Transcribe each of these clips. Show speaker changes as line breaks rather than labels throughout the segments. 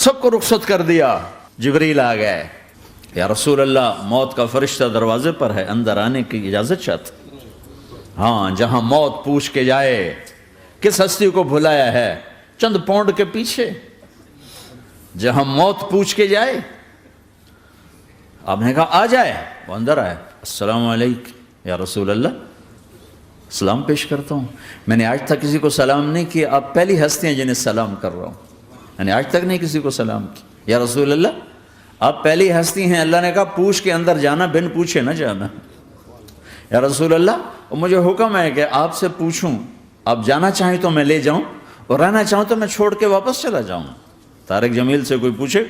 سب کو رخصت کر دیا. جبریل آ گئے. یا رسول اللہ موت کا فرشتہ دروازے پر ہے, اندر آنے کی اجازت چاہتا. ہاں, جہاں موت پوچھ کے جائے کس ہستی کو بھلایا ہے, چند پونڈ کے پیچھے جہاں موت پوچھ کے جائے. آپ نے کہا آ جائے, وہ اندر آئے. السلام علیکم یا رسول اللہ, سلام پیش کرتا ہوں. میں نے آج تک کسی کو سلام نہیں کیا, آپ پہلی ہستی ہیں جنہیں سلام کر رہا ہوں. میں نے آج تک نہیں کسی کو سلام کیا. یا رسول اللہ آپ پہلی ہستی ہیں. اللہ نے کہا پوچھ کے اندر جانا, بن پوچھے نہ جانا. یا رسول اللہ مجھے حکم ہے کہ آپ سے پوچھوں, آپ جانا چاہیں تو میں لے جاؤں, اور رہنا چاہوں تو میں چھوڑ کے واپس چلا جاؤں. طارق جمیل سے کوئی پوچھے,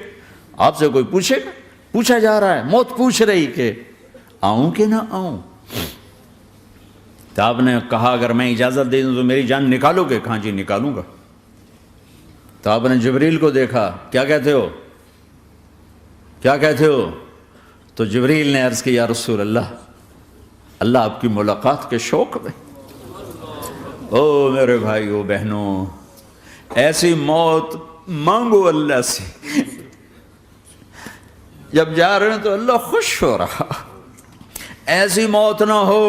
آپ سے کوئی پوچھے گا؟ پوچھا جا رہا ہے, موت پوچھ رہی کہ آؤں کہ نہ آؤں. تو آپ نے کہا اگر میں اجازت دے دوں تو میری جان نکالو گے؟ کہاں جی نکالوں گا. تو آپ نے جبریل کو دیکھا, کیا کہتے ہو, کیا کہتے ہو؟ تو جبریل نے عرض کی یا رسول اللہ, اللہ آپ کی ملاقات کے شوق میں. او میرے بھائیو بہنوں, ایسی موت مانگو اللہ سے. جب جا رہے ہیں تو اللہ خوش ہو رہا. ایسی موت نہ ہو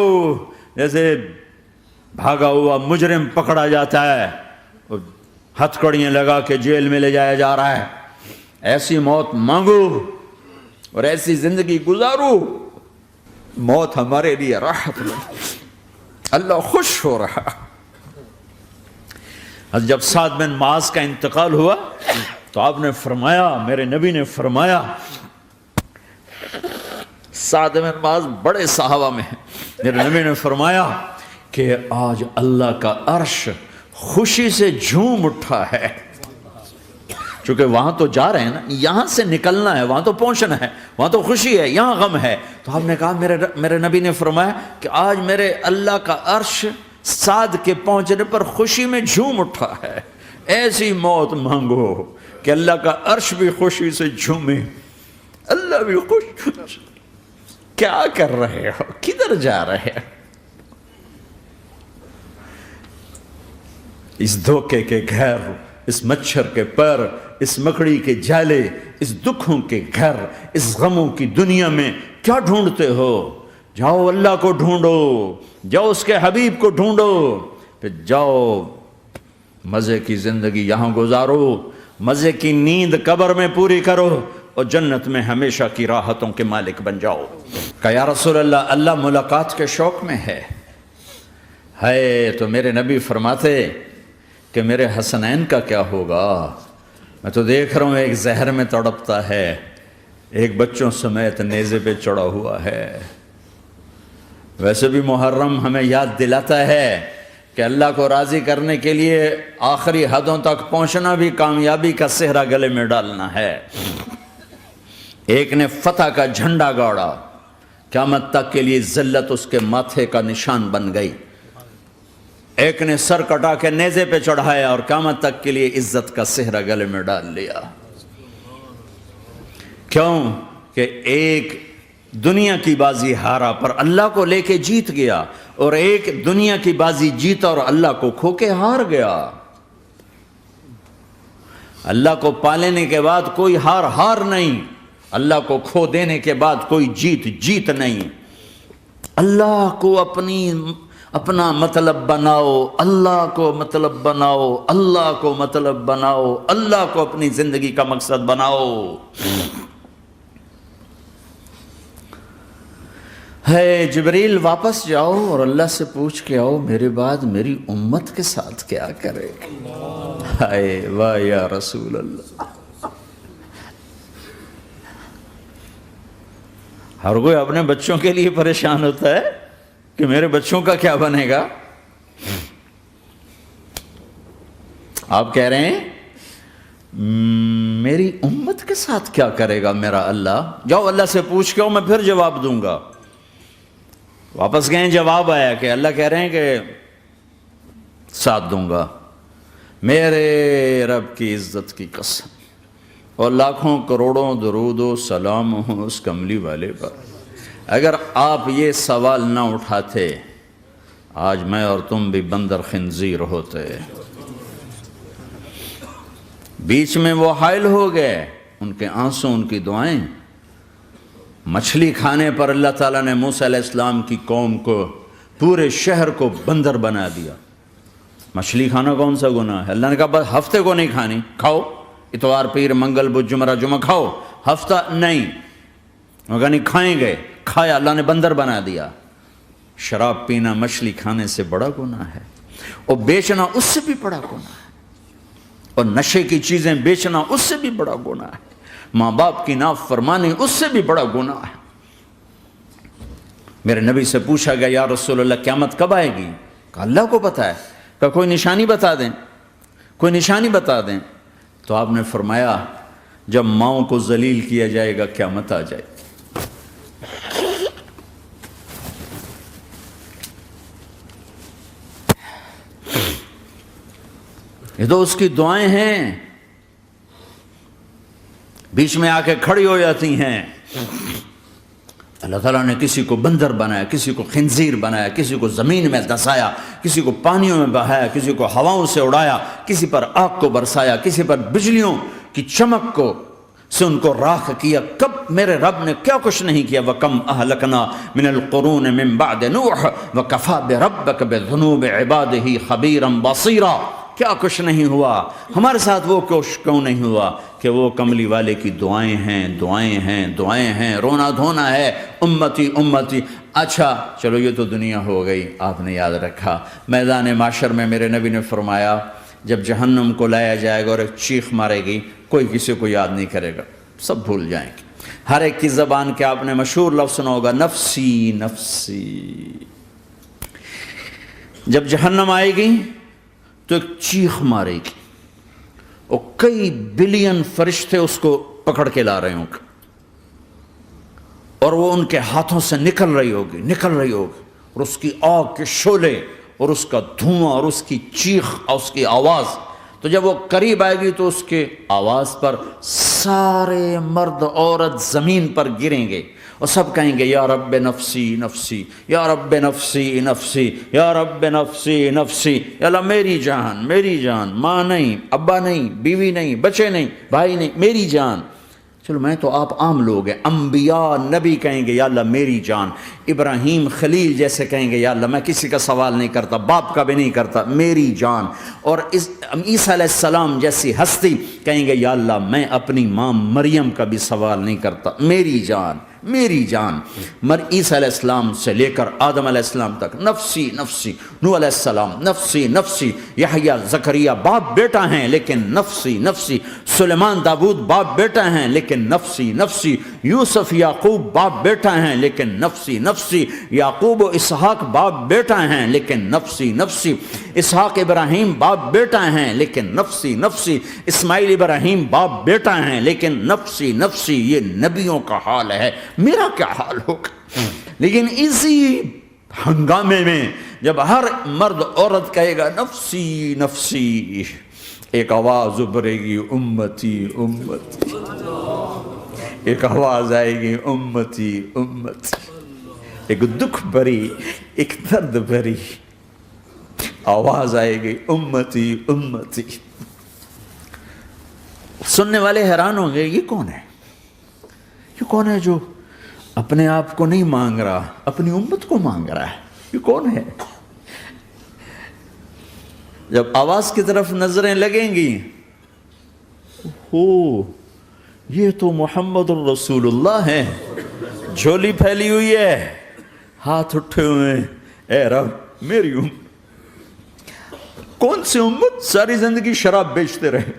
جیسے بھاگا ہوا مجرم پکڑا جاتا ہے, ہتھکڑیاں لگا کے جیل میں لے جایا جا رہا ہے. ایسی موت مانگو اور ایسی زندگی گزارو. موت ہمارے لیے راحت ہے, اللہ خوش ہو رہا. جب سعد بن معاذ کا انتقال ہوا تو آپ نے فرمایا, میرے نبی نے فرمایا, سعد بن معاذ بڑے صحابہ میں ہیں, میرے نبی نے فرمایا کہ آج اللہ کا عرش خوشی سے جھوم اٹھا ہے. چونکہ وہاں تو جا رہے ہیں نا, یہاں سے نکلنا ہے, وہاں تو پہنچنا ہے, وہاں تو خوشی ہے, یہاں غم ہے. تو آپ نے کہا, میرے نبی نے فرمایا کہ آج میرے اللہ کا عرش سعد کے پہنچنے پر خوشی میں جھوم اٹھا ہے. ایسی موت مانگو کہ اللہ کا عرش بھی خوشی سے جھومے, اللہ بھی خوش. کیا کر رہے ہو, کدھر جا رہے ہو؟ اس دھوکے کے گھر, اس مچھر کے پر, اس مکڑی کے جالے, اس دکھوں کے گھر, اس غموں کی دنیا میں کیا ڈھونڈتے ہو؟ جاؤ اللہ کو ڈھونڈو, جاؤ اس کے حبیب کو ڈھونڈو, پھر جاؤ مزے کی زندگی یہاں گزارو, مزے کی نیند قبر میں پوری کرو, اور جنت میں ہمیشہ کی راحتوں کے مالک بن جاؤ. کہ یا رسول اللہ, اللہ ملاقات کے شوق میں ہے. تو میرے نبی فرماتے کہ میرے حسنین کا کیا ہوگا؟ میں تو دیکھ رہا ہوں ایک زہر میں تڑپتا ہے, ایک بچوں سمیت نیزے پہ چڑھا ہوا ہے. ویسے بھی محرم ہمیں یاد دلاتا ہے کہ اللہ کو راضی کرنے کے لیے آخری حدوں تک پہنچنا بھی کامیابی کا صحرا گلے میں ڈالنا ہے. ایک نے فتح کا جھنڈا گاڑا, قیامت تک کے لیے ذلت اس کے ماتھے کا نشان بن گئی. ایک نے سر کٹا کے نیزے پہ چڑھایا اور قیامت تک کے لیے عزت کا صحرا گلے میں ڈال لیا. کیوں کہ ایک دنیا کی بازی ہارا پر اللہ کو لے کے جیت گیا, اور ایک دنیا کی بازی جیتا اور اللہ کو کھو کے ہار گیا. اللہ کو پالینے کے بعد کوئی ہار نہیں, اللہ کو کھو دینے کے بعد کوئی جیت نہیں. اللہ کو اپنا مطلب بناؤ, اللہ کو مطلب بناؤ, اللہ کو مطلب بناؤ, اللہ کو اپنی زندگی کا مقصد بناؤ. جبریل واپس جاؤ اور اللہ سے پوچھ کے آؤ میرے بعد میری امت کے ساتھ کیا کرے. ہائے واہ یا رسول اللہ. ہر کوئی اپنے بچوں کے لیے پریشان ہوتا ہے کہ میرے بچوں کا کیا بنے گا. آپ کہہ رہے ہیں میری امت کے ساتھ کیا کرے گا میرا اللہ. جاؤ اللہ سے پوچھ کے آؤ, میں پھر جواب دوں گا. واپس گئے, جواب آیا کہ اللہ کہہ رہے ہیں کہ ساتھ دوں گا. میرے رب کی عزت کی قسم, اور لاکھوں کروڑوں درود و سلام ہوں اس کملی والے پر, اگر آپ یہ سوال نہ اٹھاتے آج میں اور تم بھی بندر خنزیر ہوتے. بیچ میں وہ حائل ہو گئے، ان کے آنسو، ان کی دعائیں۔ مچھلی کھانے پر اللہ تعالیٰ نے موسیٰ علیہ السلام کی قوم کو، پورے شہر کو بندر بنا دیا۔ مچھلی کھانا کون سا گناہ ہے؟ اللہ نے کہا بس ہفتے کو نہیں کھانی، کھاؤ، اتوار پیر منگل بدھ جمعہ جمعہ کھاؤ، ہفتہ نہیں۔ مگر نہیں کھائیں گے، کھایا، اللہ نے بندر بنا دیا۔ شراب پینا مچھلی کھانے سے بڑا گناہ ہے، اور بیچنا اس سے بھی بڑا گناہ ہے، اور نشے کی چیزیں بیچنا اس سے بھی بڑا گناہ ہے، ماں باپ کی نافرمانی اس سے بھی بڑا گناہ ہے۔ میرے نبی سے پوچھا گیا یا رسول اللہ قیامت کب آئے گی؟ کہا اللہ کو پتہ ہے۔ کہا کوئی نشانی بتا دیں، کوئی نشانی بتا دیں۔ تو آپ نے فرمایا جب ماؤں کو ذلیل کیا جائے گا قیامت آ جائے گی۔ یہ تو اس کی دعائیں ہیں، بیچ میں آ کے کھڑی ہو جاتی ہیں۔ اللہ تعالیٰ نے کسی کو بندر بنایا، کسی کو خنزیر بنایا، کسی کو زمین میں دھسایا، کسی کو پانیوں میں بہایا، کسی کو ہواؤں سے اڑایا، کسی پر آگ کو برسایا، کسی پر بجلیوں کی چمک کو سے ان کو راکھ کیا۔ کب میرے رب نے کیا کچھ نہیں کیا۔ وَكَمْ أَهْلَكْنَا مِنَ الْقُرُونِ مِنْ بَعْدِ نُوحٍ وَكَفَى بِرَبِّكَ بِذُنُوبِ عِبَادِهِ خَبِيرًا بَصِيرًا۔ کیا کچھ نہیں ہوا ہمارے ساتھ، وہ کچھ کیوں نہیں ہوا کہ وہ کملی والے کی دعائیں ہیں، دعائیں ہیں، دعائیں ہیں، رونا دھونا ہے، امتی امتی۔ اچھا چلو یہ تو دنیا ہو گئی، آپ نے یاد رکھا میدان معاشر میں میرے نبی نے فرمایا جب جہنم کو لایا جائے گا اور ایک چیخ مارے گی، کوئی کسی کو یاد نہیں کرے گا، سب بھول جائیں گے۔ ہر ایک کی زبان کے آپ نے مشہور لفظ سنا ہوگا نفسی نفسی۔ جب جہنم آئے گی تو ایک چیخ مارے گی، اور کئی بلین فرشتے اس کو پکڑ کے لا رہے ہوں گے، اور وہ ان کے ہاتھوں سے نکل رہی ہوگی، اور اس کی آگ کے شعلے اور اس کا دھواں اور اس کی چیخ اور اس کی آواز۔ تو جب وہ قریب آئے گی تو اس کے آواز پر سارے مرد عورت زمین پر گریں گے، اور سب کہیں گے یا رب نفسی نفسی، یا رب نفسی نفسی، یا رب نفسی نفسی۔ یا اللہ میری جان، میری جان، ماں نہیں، ابا نہیں، بیوی نہیں، بچے نہیں، بھائی نہیں، میری جان۔ چلو میں تو آپ عام لوگ ہیں، انبیاء نبی کہیں گے یا اللہ میری جان، ابراہیم خلیل جیسے کہیں گے یا اللہ میں کسی کا سوال نہیں کرتا، باپ کا بھی نہیں کرتا، میری جان۔ اور عیسیٰ علیہ السلام جیسی ہستی کہیں گے یا اللہ میں اپنی ماں مریم کا بھی سوال نہیں کرتا، میری جان، میری جان۔ عیسیٰ علیہ السلام سے لے کر آدم علیہ السلام تک نفسی نفسی، نوح علیہ السلام نفسی نفسی، یحییٰ زکریا باپ بیٹا ہیں لیکن نفسی نفسی، سلیمان داؤد باپ بیٹا ہیں لیکن نفسی نفسی، یوسف یعقوب باپ بیٹا ہیں لیکن نفسی نفسی، یعقوب و اسحاق باپ بیٹا ہیں لیکن نفسی نفسی، اسحاق ابراہیم باپ بیٹا ہیں لیکن نفسی نفسی، اسماعیل ابراہیم باپ بیٹا ہیں لیکن نفسی نفسی۔ یہ نبیوں کا حال ہے، میرا کیا حال ہوگا؟ لیکن اسی ہنگامے میں جب ہر مرد عورت کہے گا نفسی نفسی، ایک آواز ابھرے گی امتی امتی، ایک آواز آئے گی امتی امتی، ایک دکھ بھری، ایک درد بھری آواز آئے گی امتی امتی۔ سننے والے حیران ہوں گے یہ کون ہے، یہ کون ہے جو اپنے آپ کو نہیں مانگ رہا، اپنی امت کو مانگ رہا ہے، یہ کون ہے؟ جب آواز کی طرف نظریں لگیں گی، ہو یہ تو محمد الرسول اللہ ہے، جھولی پھیلی ہوئی ہے، ہاتھ اٹھے ہوئے ہیں، اے رب میری امت۔ کون سی امت ساری زندگی شراب بیچتے رہے؟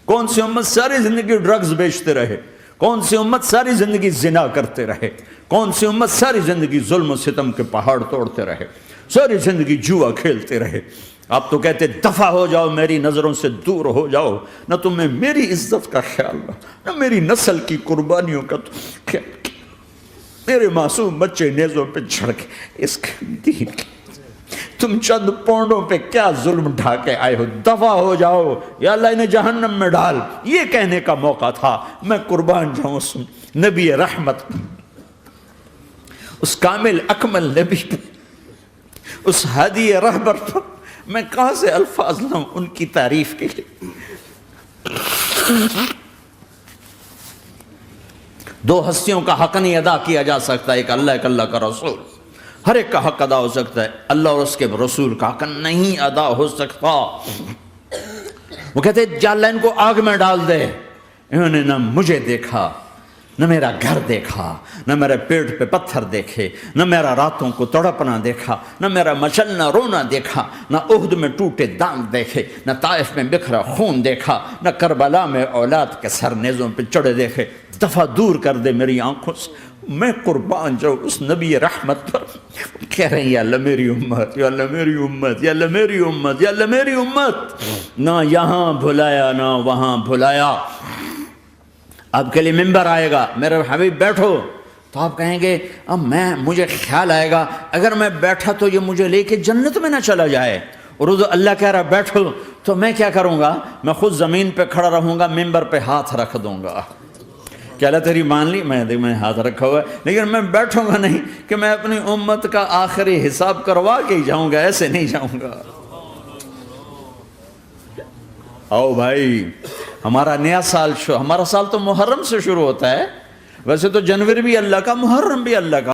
کون سی امت ساری زندگی ڈرگز بیچتے رہے؟ کون سی امت ساری زندگی زنا کرتے رہے؟ کون سی امت ساری زندگی ظلم و ستم کے پہاڑ توڑتے رہے؟ ساری زندگی جوا کھیلتے رہے؟ آپ تو کہتے دفع ہو جاؤ، میری نظروں سے دور ہو جاؤ، نہ تمہیں میری عزت کا خیال نہ میری نسل کی قربانیوں کا خیال، میرے معصوم بچے نیزوں پہ چڑھ کے اس دین کے تم چند پونڈوں پہ کیا ظلم ڈھا کے آئے ہو، دفع ہو جاؤ یا اللہ انہیں جہنم میں ڈال۔ یہ کہنے کا موقع تھا، میں قربان جاؤں اس نبی رحمت، اس کامل اکمل نبی پہ، اس ہادی رہبر پر میں کہاں سے الفاظ لاؤں ان کی تعریف کے لیے۔ دو ہستیوں کا حق نہیں ادا کیا جا سکتا، ایک اللہ کا رسول، ہر ایک کا حق ادا ہو سکتا ہے، اللہ اور اس کے رسول کا حق نہیں ادا ہو سکتا۔ وہ کہتے ہیں جا اللہ ان کو آگ میں ڈال دے، انہوں نے نہ مجھے دیکھا، نہ میرا گھر دیکھا، نہ میرے پیٹ پہ پتھر دیکھے، نہ میرا راتوں کو تڑپنا دیکھا، نہ میرا مچلنا رونا دیکھا، نہ احد میں ٹوٹے دانت دیکھے، نہ طائف میں بکھرا خون دیکھا، نہ کربلا میں اولاد کے سر نیزوں پہ چڑھے دیکھے۔ دفعہ دور کر دے میری آنکھوں سے، میں قربان جاؤں اس نبی رحمت پر۔ کہہ رہے ہیں یا اللہ میری امت، یا اللہ میری امت، یا اللہ میری امت، یا اللہ میری امت، نہ یہاں بھلایا نہ وہاں بھلایا۔ آپ کے لیے ممبر آئے گا، میرے حبیب بیٹھو، تو آپ کہیں گے اب مجھے خیال آئے گا اگر میں بیٹھا تو یہ مجھے لے کے جنت میں نہ چلا جائے، اور اللہ کہہ رہا بیٹھو تو میں کیا کروں گا؟ میں خود زمین پہ کھڑا رہوں گا، ممبر پہ ہاتھ رکھ دوں گا۔ کہ اللہ تیری مان لی، میں ہاتھ رکھا ہوا ہے، لیکن میں بیٹھوں گا نہیں کہ میں اپنی امت کا آخری حساب کروا کے ہی جاؤں گا، ایسے نہیں جاؤں گا۔ آؤ بھائی، ہمارا نیا سال ہمارا سال تو محرم سے شروع ہوتا ہے، ویسے تو جنوری بھی اللہ کا، محرم بھی اللہ کا۔